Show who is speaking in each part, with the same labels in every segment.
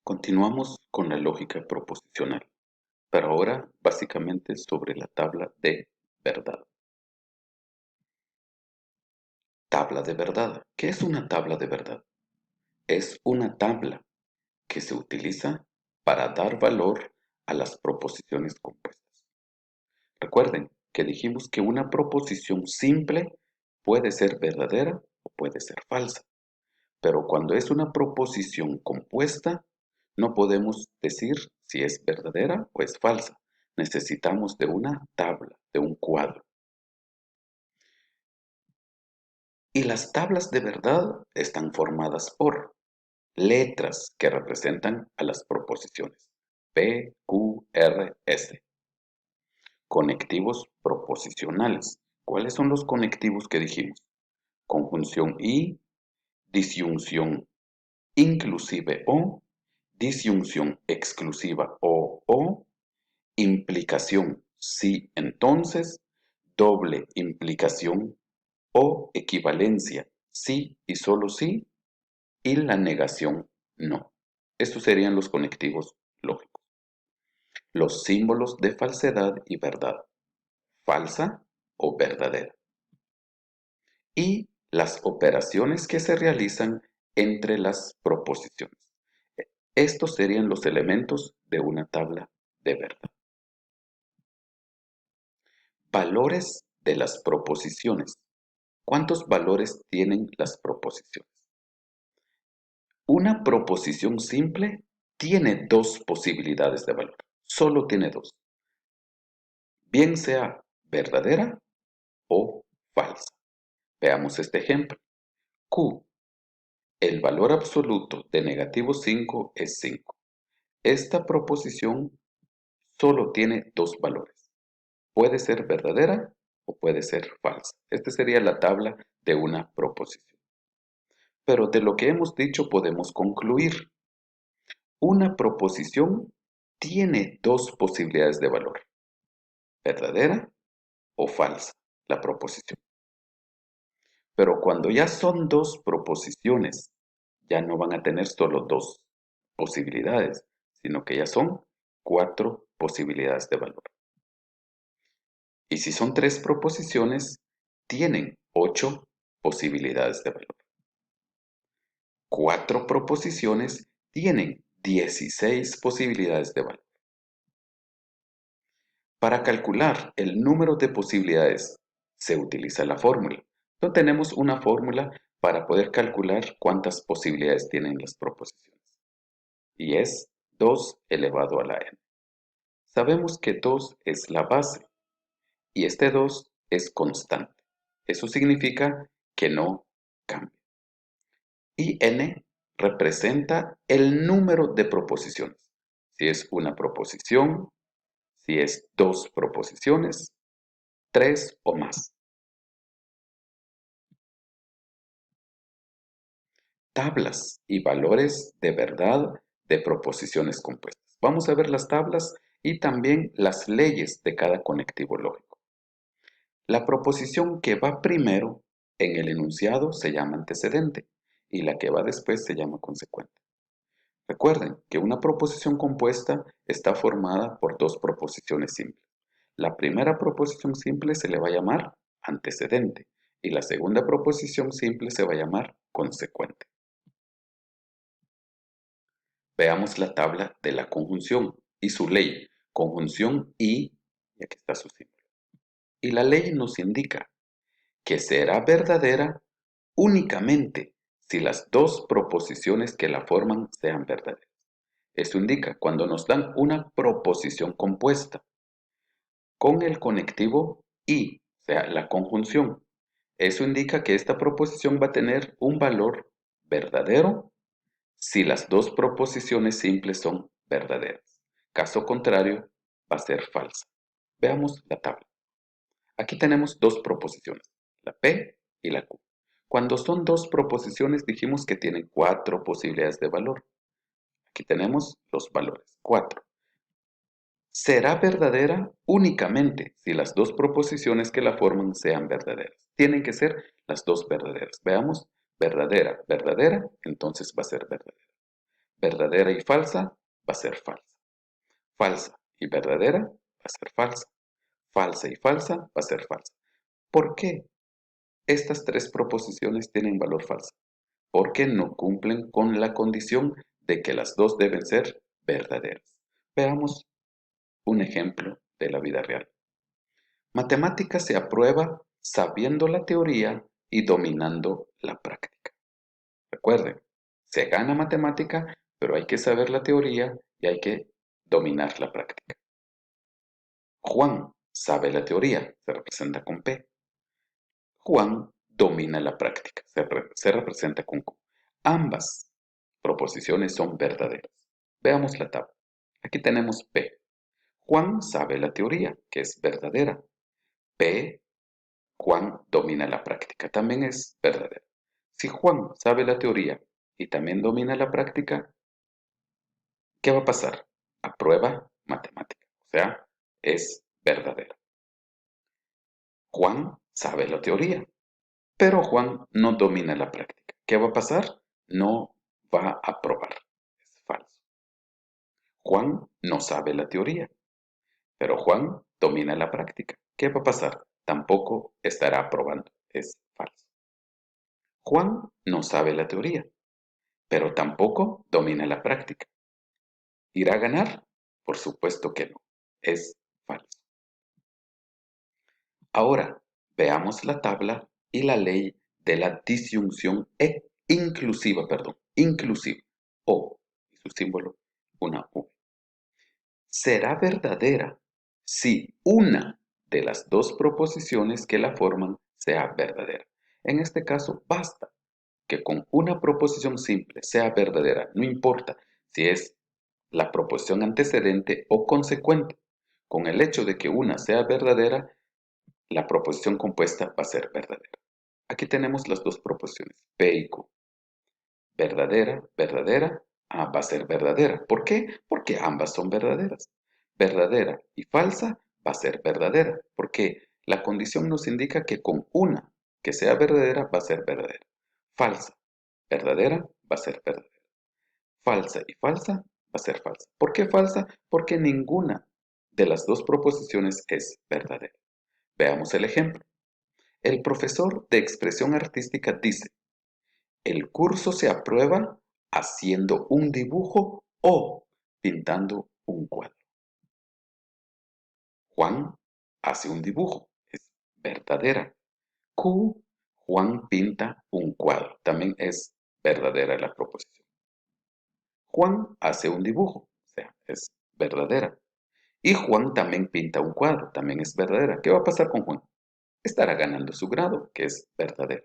Speaker 1: Continuamos con la lógica proposicional, pero ahora básicamente sobre la tabla de verdad. Tabla de verdad. ¿Qué es una tabla de verdad? Es una tabla que se utiliza para dar valor a las proposiciones compuestas. Recuerden que dijimos que una proposición simple puede ser verdadera o puede ser falsa, pero cuando es una proposición compuesta, no podemos decir si es verdadera o es falsa. Necesitamos de una tabla, de un cuadro. Y las tablas de verdad están formadas por letras que representan a las proposiciones. P, Q, R, S. Conectivos proposicionales. ¿Cuáles son los conectivos que dijimos? Conjunción y, disyunción inclusive o, disyunción exclusiva o, implicación sí entonces, doble implicación o equivalencia sí y solo sí, y la negación no. Estos serían los conectivos lógicos. Los símbolos de falsedad y verdad, falsa o verdadera. Y las operaciones que se realizan entre las proposiciones. Estos serían los elementos de una tabla de verdad. Valores de las proposiciones. ¿Cuántos valores tienen las proposiciones? Una proposición simple tiene dos posibilidades de valor. Solo tiene dos. Bien sea verdadera o falsa. Veamos este ejemplo. Q. El valor absoluto de -5 es 5. Esta proposición solo tiene dos valores. Puede ser verdadera o puede ser falsa. Esta sería la tabla de una proposición. Pero de lo que hemos dicho podemos concluir. Una proposición tiene dos posibilidades de valor. Verdadera o falsa la proposición. Pero cuando ya son dos proposiciones, ya no van a tener solo dos posibilidades, sino que ya son 4 posibilidades de valor. Y si son 3 proposiciones, tienen 8 posibilidades de valor. 4 proposiciones tienen 16 posibilidades de valor. Para calcular el número de posibilidades se utiliza la fórmula. No tenemos una fórmula para poder calcular cuántas posibilidades tienen las proposiciones. Y es 2 elevado a la n. Sabemos que 2 es la base y este 2 es constante. Eso significa que no cambia. Y n representa el número de proposiciones. Si es una proposición, si es 2 proposiciones, 3 o más. Tablas y valores de verdad de proposiciones compuestas. Vamos a ver las tablas y también las leyes de cada conectivo lógico. La proposición que va primero en el enunciado se llama antecedente y la que va después se llama consecuente. Recuerden que una proposición compuesta está formada por dos proposiciones simples. La primera proposición simple se le va a llamar antecedente y la segunda proposición simple se va a llamar consecuente. Veamos la tabla de la conjunción y su ley. Conjunción y aquí está su símbolo. Y la ley nos indica que será verdadera únicamente si las dos proposiciones que la forman sean verdaderas. Esto indica cuando nos dan una proposición compuesta con el conectivo y, o sea, la conjunción. Eso indica que esta proposición va a tener un valor verdadero si las dos proposiciones simples son verdaderas. Caso contrario, va a ser falsa. Veamos la tabla. Aquí tenemos dos proposiciones, la P y la Q. Cuando son dos proposiciones dijimos que tienen 4 posibilidades de valor. Aquí tenemos los valores, 4. Será verdadera únicamente si las dos proposiciones que la forman sean verdaderas. Tienen que ser las dos verdaderas. Veamos, verdadera, verdadera, entonces va a ser verdadera. verdadera y falsa, va a ser falsa. Falsa y verdadera va a ser falsa. Falsa y falsa va a ser falsa. ¿Por qué estas tres proposiciones tienen valor falso? Porque no cumplen con la condición de que las dos deben ser verdaderas. Veamos un ejemplo de la vida real. Matemática se aprueba sabiendo la teoría y dominando la práctica. Recuerden, se gana matemática, pero hay que saber la teoría y hay que dominar la práctica. Juan sabe la teoría, se representa con P. Juan domina la práctica, se representa con Q. Ambas proposiciones son verdaderas. Veamos la tabla. Aquí tenemos P. Juan sabe la teoría, que es verdadera. P. Juan domina la práctica, también es verdadera. Si Juan sabe la teoría y también domina la práctica, ¿qué va a pasar? Aprueba matemática, o sea, es verdadera. Juan sabe la teoría, pero Juan no domina la práctica. ¿Qué va a pasar? No va a aprobar. Es falso. Juan no sabe la teoría, pero Juan domina la práctica. ¿Qué va a pasar? Tampoco estará aprobando. Es falso. Juan no sabe la teoría, pero tampoco domina la práctica. ¿Irá a ganar? Por supuesto que no. Es falso. Ahora, veamos la tabla y la ley de la disyunción inclusiva, o, y su símbolo, una U. Será verdadera si una de las dos proposiciones que la forman sea verdadera. En este caso, basta que con una proposición simple sea verdadera, no importa si es la proposición antecedente o consecuente. Con el hecho de que una sea verdadera, la proposición compuesta va a ser verdadera. Aquí tenemos las dos proposiciones, P y Q. Verdadera, verdadera, A va a ser verdadera. ¿Por qué? Porque ambas son verdaderas. Verdadera y falsa va a ser verdadera, porque la condición nos indica que con una que sea verdadera va a ser verdadera. Falsa, verdadera va a ser verdadera. Falsa y falsa va a ser falsa. ¿Por qué falsa? Porque ninguna de las dos proposiciones es verdadera. Veamos el ejemplo. El profesor de expresión artística dice, el curso se aprueba haciendo un dibujo o pintando un cuadro. Juan hace un dibujo, es verdadera. Q, Juan pinta un cuadro, también es verdadera la proposición. Juan hace un dibujo, o sea, es verdadera. Y Juan también pinta un cuadro, también es verdadera. ¿Qué va a pasar con Juan? Estará ganando su grado, que es verdadero.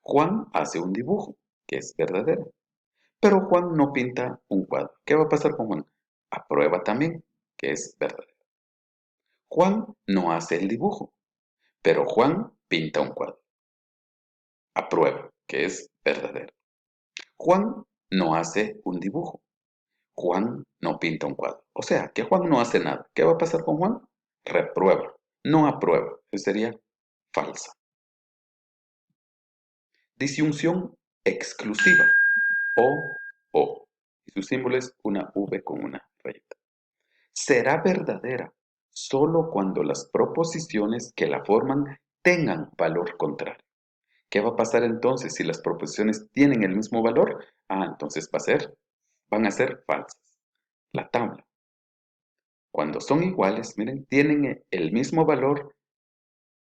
Speaker 1: Juan hace un dibujo, que es verdadero. Pero Juan no pinta un cuadro. ¿Qué va a pasar con Juan? Aprueba también, que es verdadero. Juan no hace el dibujo, pero Juan pinta un cuadro. Aprueba, que es verdadero. Juan no hace un dibujo. Juan no pinta un cuadro. O sea, que Juan no hace nada. ¿Qué va a pasar con Juan? Reprueba, no aprueba. Eso sería falsa. Disyunción exclusiva. O. Y su símbolo es una V con una rayita. Será verdadera solo cuando las proposiciones que la forman tengan valor contrario. ¿Qué va a pasar entonces si las proposiciones tienen el mismo valor? Entonces van a ser falsas. La tabla. Cuando son iguales, miren, tienen el mismo valor,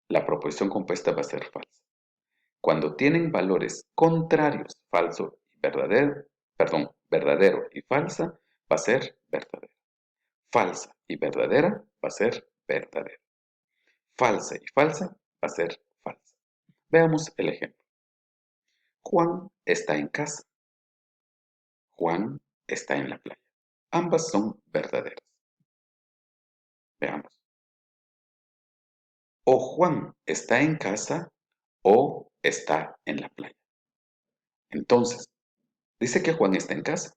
Speaker 1: la proposición compuesta va a ser falsa. Cuando tienen valores contrarios, falso y verdadero, verdadero y falsa, va a ser verdadera. Falsa y verdadera va a ser verdadera. Falsa y falsa va a ser falsa. Veamos el ejemplo. Juan está en casa. Juan está en la playa. Ambas son verdaderas. Veamos. O Juan está en casa o está en la playa. Entonces, dice que Juan está en casa,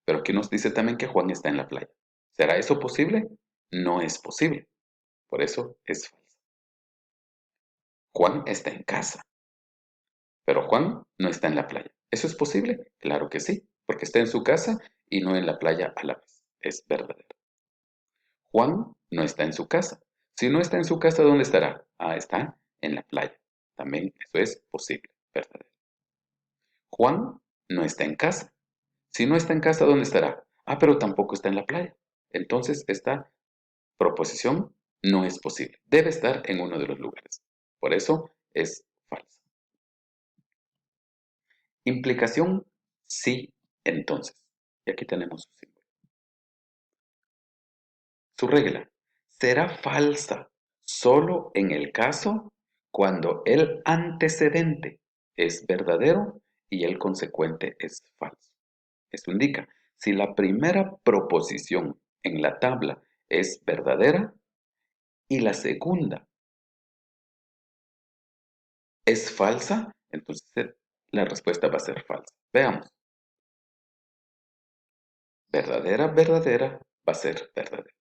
Speaker 1: pero aquí nos dice también que Juan está en la playa. ¿Será eso posible? No es posible. Por eso es falso. Juan está en casa, pero Juan no está en la playa. ¿Eso es posible? Claro que sí. porque está en su casa y no en la playa a la vez. Es verdadero. Juan no está en su casa. Si no está en su casa, ¿dónde estará? Ah, está en la playa. También eso es posible, verdadero. Juan no está en casa. Si no está en casa, ¿dónde estará? Ah, pero tampoco está en la playa. Entonces, esta proposición no es posible. Debe estar en uno de los lugares. Por eso es falsa. Implicación sí, entonces. Y aquí tenemos su símbolo. Su regla será falsa solo en el caso cuando el antecedente es verdadero y el consecuente es falso. Esto indica, si la primera proposición en la tabla es verdadera y la segunda es falsa, entonces la respuesta va a ser falsa. Veamos. Verdadera, verdadera, va a ser verdadera.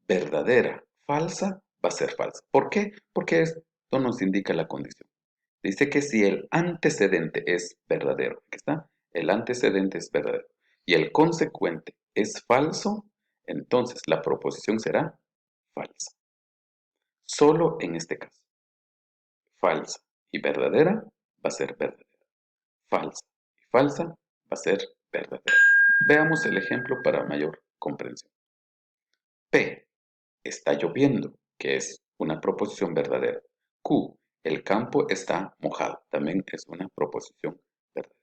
Speaker 1: Verdadera, falsa, va a ser falsa. ¿Por qué? Porque esto nos indica la condición. Dice que si el antecedente es verdadero, aquí está, el antecedente es verdadero, y el consecuente es falso, entonces la proposición será falsa. Solo en este caso. Falsa y verdadera va a ser verdadera. Falsa y falsa va a ser verdadera. Veamos el ejemplo para mayor comprensión. P. Está lloviendo, que es una proposición verdadera. Q. El campo está mojado, también es una proposición verdadera.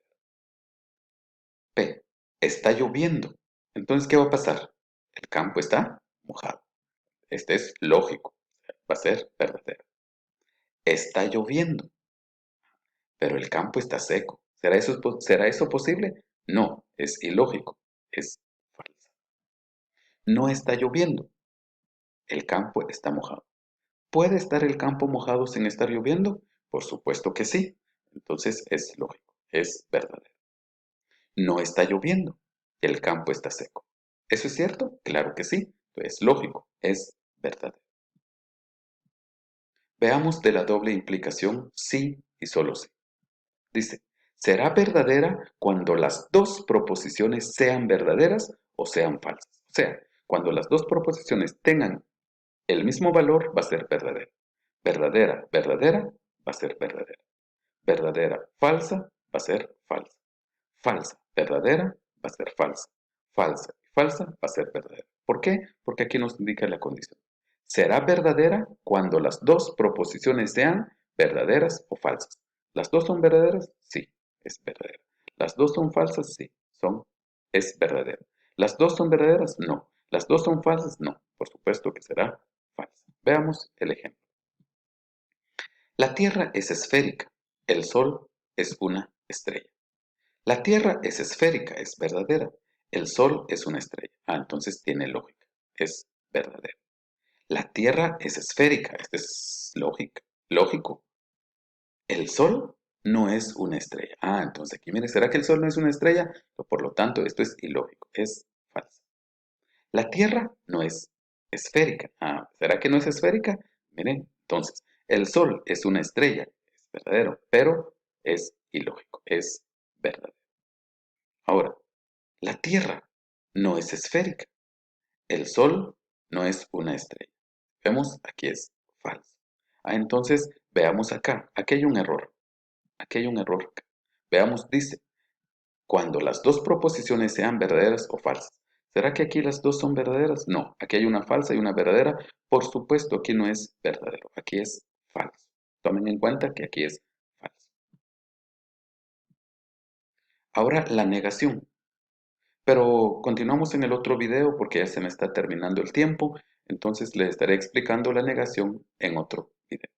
Speaker 1: P. Está lloviendo. Entonces, ¿qué va a pasar? El campo está mojado. Este es lógico, va a ser verdadero. Está lloviendo, pero el campo está seco. ¿Será eso posible? No, es ilógico, es falso. No está lloviendo, el campo está mojado. ¿Puede estar el campo mojado sin estar lloviendo? Por supuesto que sí. Entonces es lógico, es verdadero. No está lloviendo, el campo está seco. ¿Eso es cierto? Claro que sí. Es lógico, es verdadero. Veamos de la doble implicación sí y solo sí. Dice, será verdadera cuando las dos proposiciones sean verdaderas o sean falsas. O sea, cuando las dos proposiciones tengan el mismo valor, va a ser verdadera. Verdadera, verdadera, va a ser verdadera. Verdadera, falsa, va a ser falsa. Falsa, verdadera, va a ser falsa. Falsa y falsa va a ser verdadera. ¿Por qué? Porque aquí nos indica la condición. Será verdadera cuando las dos proposiciones sean verdaderas o falsas. ¿Las dos son verdaderas? Sí, es verdadera. ¿Las dos son falsas? Sí, es verdadera. ¿Las dos son verdaderas? No. ¿Las dos son falsas? No. Por supuesto que será falsa. Veamos el ejemplo. La Tierra es esférica. El Sol es una estrella. La Tierra es esférica, es verdadera. El Sol es una estrella. Ah, entonces tiene lógica. Es verdadero. La Tierra es esférica. Esto es lógica. Lógico. El Sol no es una estrella. Ah, entonces aquí, mire, ¿será que el Sol no es una estrella? Por lo tanto, esto es ilógico. Es falso. La Tierra no es esférica. Ah, ¿será que no es esférica? Miren, entonces, el Sol es una estrella. Es verdadero, pero es ilógico. Es verdadero. Ahora, la Tierra no es esférica. El Sol no es una estrella. Vemos, aquí es falso. Ah, entonces, veamos acá. Aquí hay un error. Aquí hay un error. Veamos, dice, cuando las dos proposiciones sean verdaderas o falsas. ¿Será que aquí las dos son verdaderas? No, aquí hay una falsa y una verdadera. Por supuesto, aquí no es verdadero. Aquí es falso. Tomen en cuenta que aquí es falso. Ahora, la negación. Pero continuamos en el otro video porque ya se me está terminando el tiempo, entonces les estaré explicando la negación en otro video.